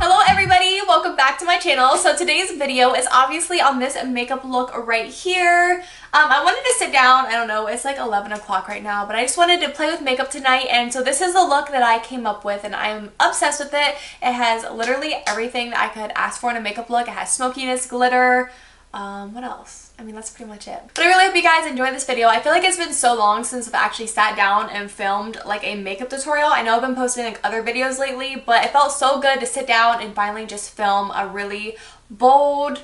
Hello everybody, welcome back to my channel. So today's video is obviously on this makeup look right here. I wanted to sit down, I don't know, it's like 11 o'clock right now, but I just wanted to play with makeup tonight, and so this is the look that I came up with and I'm obsessed with it. It has literally everything that I could ask for in a makeup look. It has smokiness, glitter, what else? I mean, that's pretty much it. But I really hope you guys enjoyed this video. I feel like it's been so long since I've actually sat down and filmed like a makeup tutorial. I know I've been posting like other videos lately, but it felt so good to sit down and finally just film a really bold,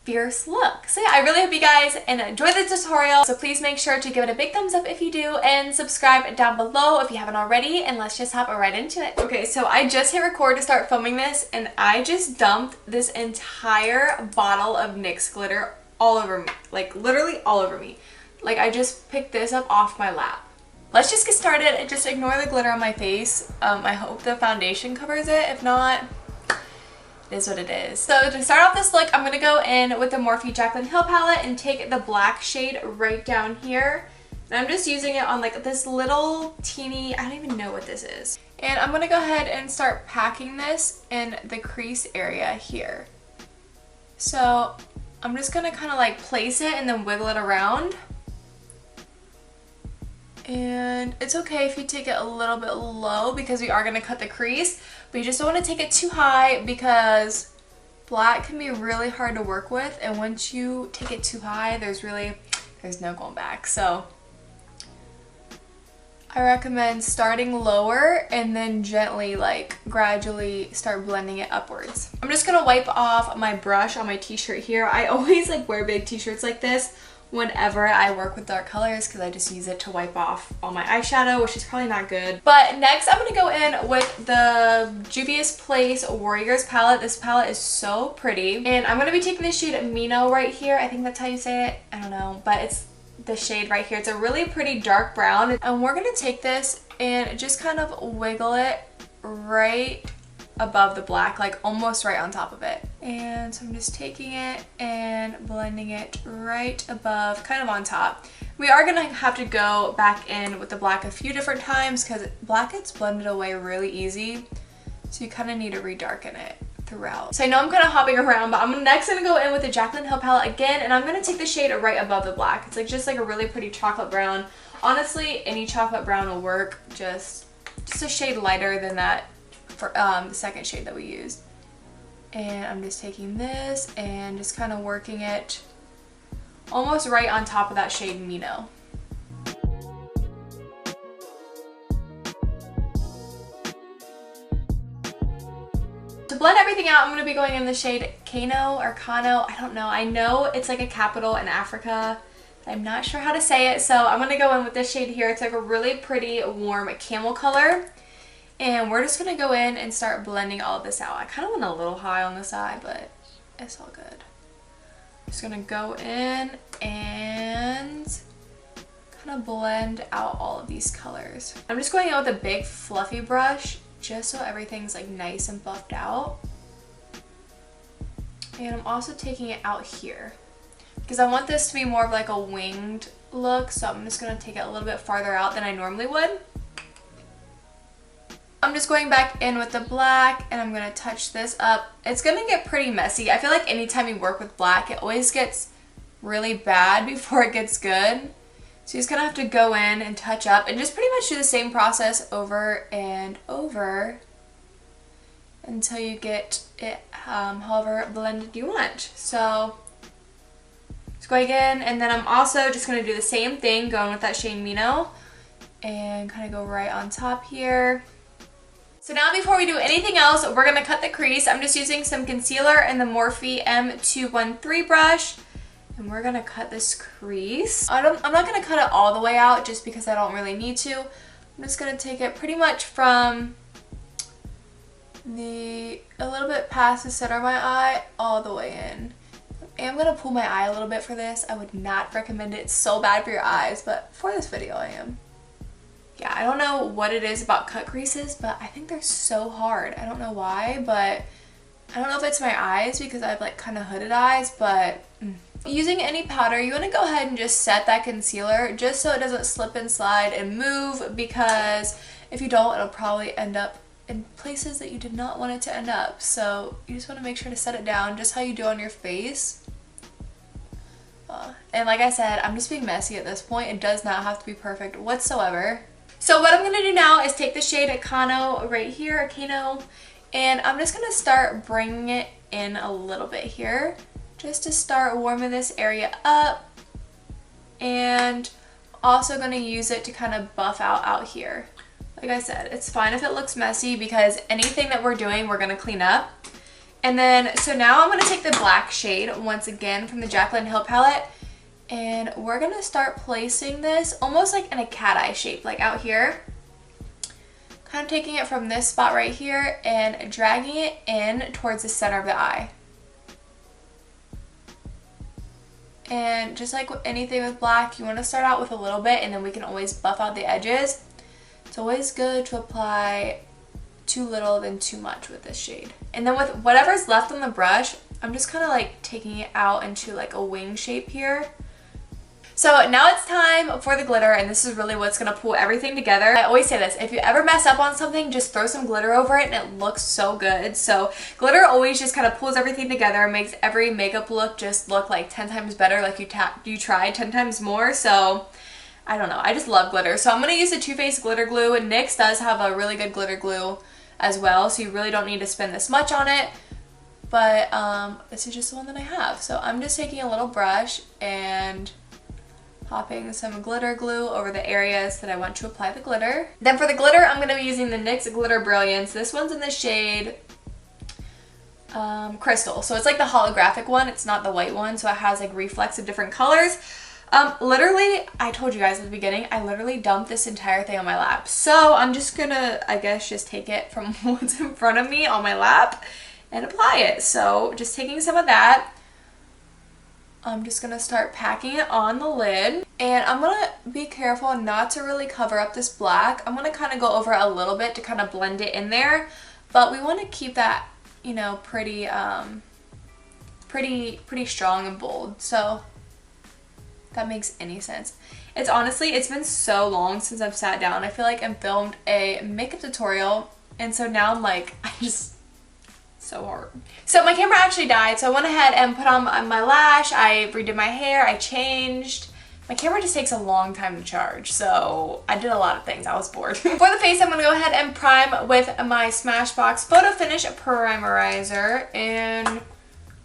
fierce look. So yeah, I really hope you guys enjoy the tutorial. So please make sure to give it a big thumbs up if you do, and subscribe down below if you haven't already, and let's just hop right into it. Okay, so I just hit record to start filming this, and I just dumped this entire bottle of NYX glitter all over me, like literally all over me. Like I just picked this up off my lap. Let's just get started and just ignore the glitter on my face. I hope the foundation covers it. If not, it is what it is. So to start off this look, I'm going to go in with the Morphe Jaclyn Hill palette and take the black shade right down here. And I'm just using it on like this little teeny, I don't even know what this is. And I'm going to go ahead and start packing this in the crease area here. So I'm just going to kind of like place it and then wiggle it around. And it's okay if you take it a little bit low because we are going to cut the crease, but you just don't want to take it too high because black can be really hard to work with, and once you take it too high, there's no going back. So I recommend starting lower and then gently, like gradually start blending it upwards. I'm just gonna wipe off my brush on my t-shirt here. I always like wear big t-shirts like this whenever I work with dark colors because I just use it to wipe off all my eyeshadow, which is probably not good. But next I'm gonna go in with the Juvia's Place Warriors palette. This palette is so pretty, and I'm gonna be taking the shade Mino right here. I think that's how you say it. I don't know, but it's the shade right here. It's a really pretty dark brown, and we're gonna take this and just kind of wiggle it right above the black, like almost right on top of it. And so I'm just taking it and blending it right above, kind of on top. We are gonna have to go back in with the black a few different times because black gets blended away really easy, so you kind of need to redarken it throughout. So I know I'm kind of hopping around, but I'm next gonna go in with the Jaclyn Hill palette again, and I'm gonna take the shade right above the black. It's like just like a really pretty chocolate brown. Honestly, any chocolate brown will work, just a shade lighter than that for the second shade that we used. And I'm just taking this and just kind of working it almost right on top of that shade Mino. To blend everything out, I'm going to be going in the shade Kano or Kano, I don't know. I know it's like a capital in Africa. I'm not sure how to say it, so I'm going to go in with this shade here. It's like a really pretty warm camel color. And we're just going to go in and start blending all of this out. I kind of went a little high on this eye, but it's all good. Just going to go in and kind of blend out all of these colors. I'm just going in with a big fluffy brush just so everything's like nice and buffed out. And I'm also taking it out here because I want this to be more of like a winged look, so I'm just going to take it a little bit farther out than I normally would. I'm just going back in with the black and I'm going to touch this up. It's going to get pretty messy. I feel like anytime you work with black, it always gets really bad before it gets good. So you're just going to have to go in and touch up and just pretty much do the same process over and over until you get it however blended you want. So just going in, and then I'm also just going to do the same thing going with that shade Mino and kind of go right on top here. So now before we do anything else, we're going to cut the crease. I'm just using some concealer and the Morphe M213 brush, and we're going to cut this crease. I'm not going to cut it all the way out just because I don't really need to. I'm just going to take it pretty much from a little bit past the center of my eye all the way in. I am going to pull my eye a little bit for this. I would not recommend it. It's so bad for your eyes, but for this video I am. Yeah, I don't know what it is about cut creases, but I think they're so hard. I don't know why, but I don't know if it's my eyes because I have like kind of hooded eyes, but Using any powder, you want to go ahead and just set that concealer just so it doesn't slip and slide and move, because if you don't, it'll probably end up in places that you did not want it to end up. So you just want to make sure to set it down just how you do on your face. And like I said, I'm just being messy at this point. It does not have to be perfect whatsoever. So what I'm going to do now is take the shade Kano right here, Kano, and I'm just going to start bringing it in a little bit here just to start warming this area up, and also going to use it to kind of buff out here. Like I said, it's fine if it looks messy because anything that we're doing, we're going to clean up. And then, so now I'm going to take the black shade once again from the Jaclyn Hill palette, and we're going to start placing this almost like in a cat eye shape, like out here. Kind of taking it from this spot right here and dragging it in towards the center of the eye. And just like with anything with black, you want to start out with a little bit and then we can always buff out the edges. It's always good to apply too little than too much with this shade. And then with whatever's left on the brush, I'm just kind of like taking it out into like a wing shape here. So now it's time for the glitter, and this is really what's going to pull everything together. I always say this, if you ever mess up on something, just throw some glitter over it and it looks so good. So glitter always just kind of pulls everything together and makes every makeup look just look like 10 times better, like you tried 10 times more. So I don't know, I just love glitter. So I'm going to use the Too Faced glitter glue, and NYX does have a really good glitter glue as well, so you really don't need to spend this much on it. But this is just the one that I have. So I'm just taking a little brush and popping some glitter glue over the areas that I want to apply the glitter. Then for the glitter, I'm going to be using the NYX Glitter Brilliance. This one's in the shade Crystal. So it's like the holographic one. It's not the white one. So it has like reflex of different colors. Literally, I told you guys at the beginning, I literally dumped this entire thing on my lap. So I'm just going to, I guess, just take it from what's in front of me on my lap and apply it. So just taking some of that. I'm just going to start packing it on the lid, and I'm going to be careful not to really cover up this black. I'm going to kind of go over it a little bit to kind of blend it in there, but we want to keep that, you know, pretty strong and bold. So if that makes any sense. It's honestly, it's been so long since I've sat down, I feel like, and filmed a makeup tutorial, and so now I'm like, so hard. So my camera actually died, so I went ahead and put on my lash, I redid my hair, I changed. My camera just takes a long time to charge, so I did a lot of things. I was bored. For the face, I'm going to go ahead and prime with my Smashbox Photo Finish Primerizer, and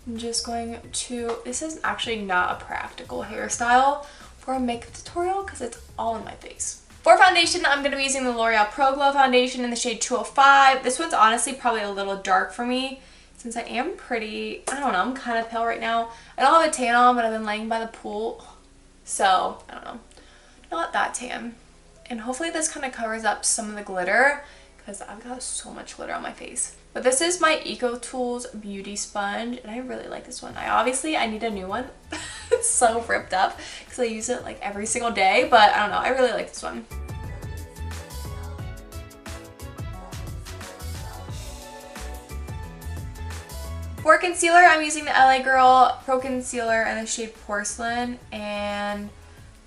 I'm just going to, this is actually not a practical hairstyle for a makeup tutorial because it's all in my face. For foundation, I'm going to be using the L'Oreal Pro Glow foundation in the shade 205. This one's honestly probably a little dark for me since I am pretty, I don't know, I'm kind of pale right now. I don't have a tan on, but I've been laying by the pool, so I don't know, not that tan. And hopefully this kind of covers up some of the glitter because I've got so much glitter on my face. But this is my EcoTools Beauty Sponge, and I really like this one. I need a new one. It's so ripped up because I use it like every single day, but I don't know, I really like this one. For concealer, I'm using the LA Girl Pro Concealer in the shade Porcelain, and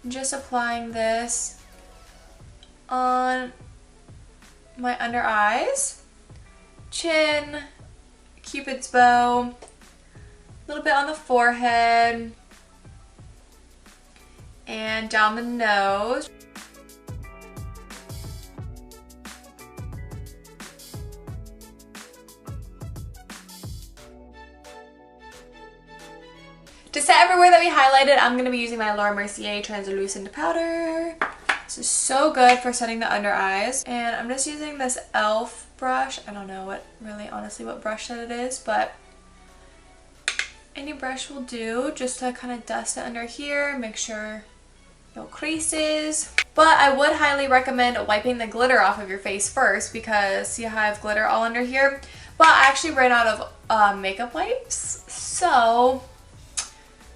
I'm just applying this on my under eyes, chin, Cupid's bow, a little bit on the forehead, and down the nose. To set everywhere that we highlighted, I'm going to be using my Mercier translucent powder. This is so good for setting the under eyes. And I'm just using this e.l.f. brush. I don't know honestly what brush that it is, but any brush will do, just to kind of dust it under here, make sure no creases. But I would highly recommend wiping the glitter off of your face first, because see how I have glitter all under here? But I actually ran out of makeup wipes, so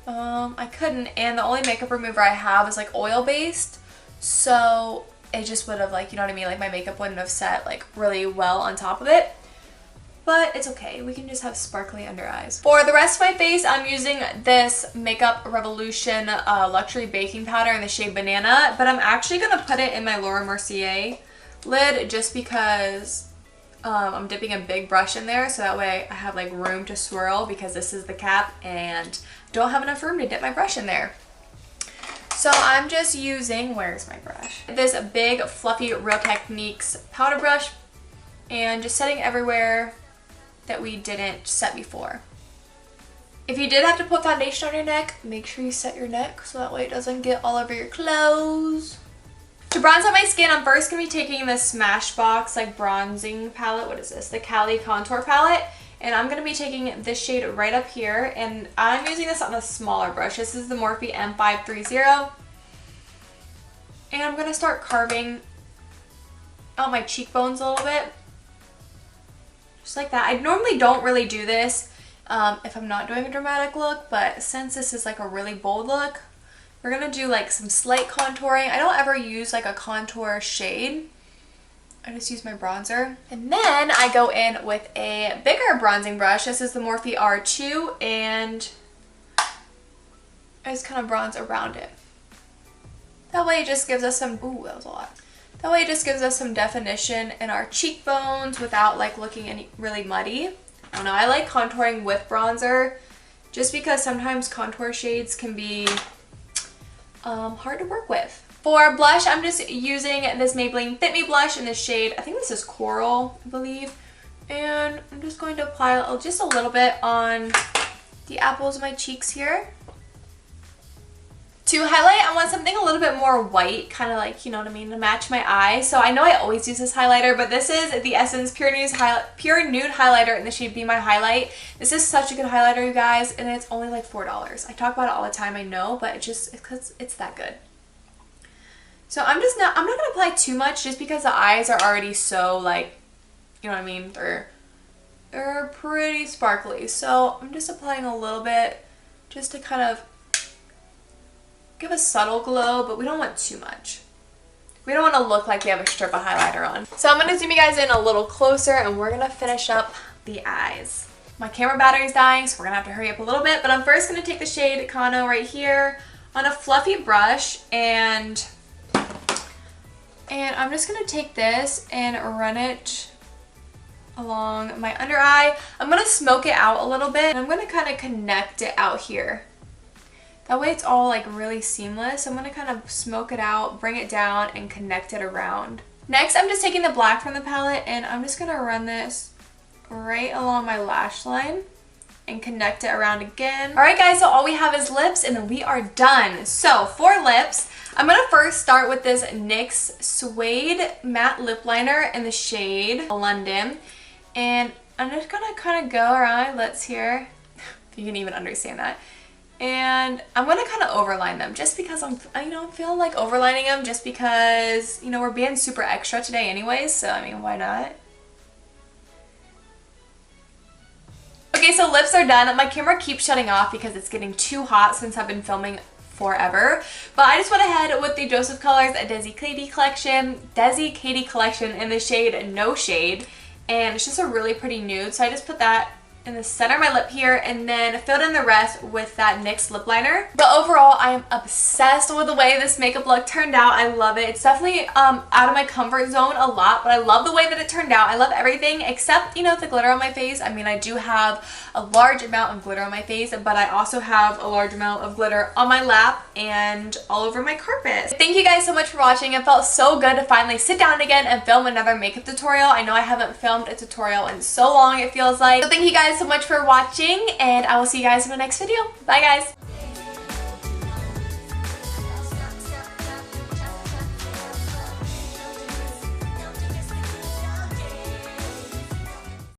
I couldn't, and the only makeup remover I have is like oil based, so it just would have, like, you know what I mean, like my makeup wouldn't have set like really well on top of it. but it's okay. We can just have sparkly under eyes. For the rest of my face, I'm using this Makeup Revolution Luxury Baking Powder in the shade Banana, but I'm actually going to put it in my Laura Mercier lid just because I'm dipping a big brush in there so that way I have like room to swirl because this is the cap and don't have enough room to dip my brush in there. So I'm just using, where's my brush? This big fluffy Real Techniques powder brush and just setting everywhere that we didn't set before. If you did have to put foundation on your neck, make sure you set your neck so that way it doesn't get all over your clothes. To bronze out my skin, I'm first going to be taking this Smashbox like bronzing palette. What is this? The Cali contour palette. And I'm going to be taking this shade right up here. And I'm using this on a smaller brush. This is the Morphe M530. And I'm going to start carving out my cheekbones a little bit. Just like that. I normally don't really do this if I'm not doing a dramatic look, but since this is like a really bold look, we're gonna do like some slight contouring. I don't ever use like a contour shade. I just use my bronzer. And then I go in with a bigger bronzing brush. This is the Morphe R2 and I just kind of bronze around it. That way it just gives us some, ooh, that was a lot. That way it just gives us some definition in our cheekbones without like looking really muddy. I don't know, I like contouring with bronzer just because sometimes contour shades can be hard to work with. For blush, I'm just using this Maybelline Fit Me blush in the shade, I think this is Coral, I believe. And I'm just going to apply just a little bit on the apples of my cheeks here. To highlight, I want something a little bit more white, kind of like, you know what I mean, to match my eyes. So I know I always use this highlighter, but this is the Essence Pure Nude Highlighter in the shade Be My Highlight. This is such a good highlighter, you guys, and it's only like $4. I talk about it all the time, I know, but it's because it's that good. So I'm not going to apply too much just because the eyes are already so like, you know what I mean, they're pretty sparkly. So I'm just applying a little bit just to kind of give a subtle glow, but we don't want too much. We don't want to look like we have a strip of highlighter on. So I'm going to zoom you guys in a little closer and we're going to finish up the eyes. My camera battery's dying, so we're going to have to hurry up a little bit, but I'm first going to take the shade Kano right here on a fluffy brush and I'm just going to take this and run it along my under eye. I'm going to smoke it out a little bit and I'm going to kind of connect it out here. That way it's all like really seamless. I'm going to kind of smoke it out, bring it down, and connect it around. Next, I'm just taking the black from the palette and I'm just going to run this right along my lash line and connect it around again. Alright guys, so all we have is lips and then we are done. So for lips, I'm going to first start with this NYX Suede Matte Lip Liner in the shade London. And I'm just going to kind of go around my lips here, if you can even understand that. And I'm going to kind of overline them just because I'm feeling like overlining them just because, you know, we're being super extra today anyways, so I mean, why not? Okay, so lips are done. My camera keeps shutting off because it's getting too hot since I've been filming forever. But I just went ahead with the Joseph Colors Desi Katie collection in the shade No Shade. And it's just a really pretty nude, so I just put that in the center of my lip here and then filled in the rest with that NYX lip liner. But overall, I am obsessed with the way this makeup look turned out. I love it. It's definitely out of my comfort zone a lot, but I love the way that it turned out. I love everything except, you know, the glitter on my face. I mean, I do have a large amount of glitter on my face, but I also have a large amount of glitter on my lap and all over my carpet. Thank you guys so much for watching. It felt so good to finally sit down again and film another makeup tutorial. I know I haven't filmed a tutorial in so long, it feels like. So thank you guys so much for watching and I will see you guys in the next video. Bye guys!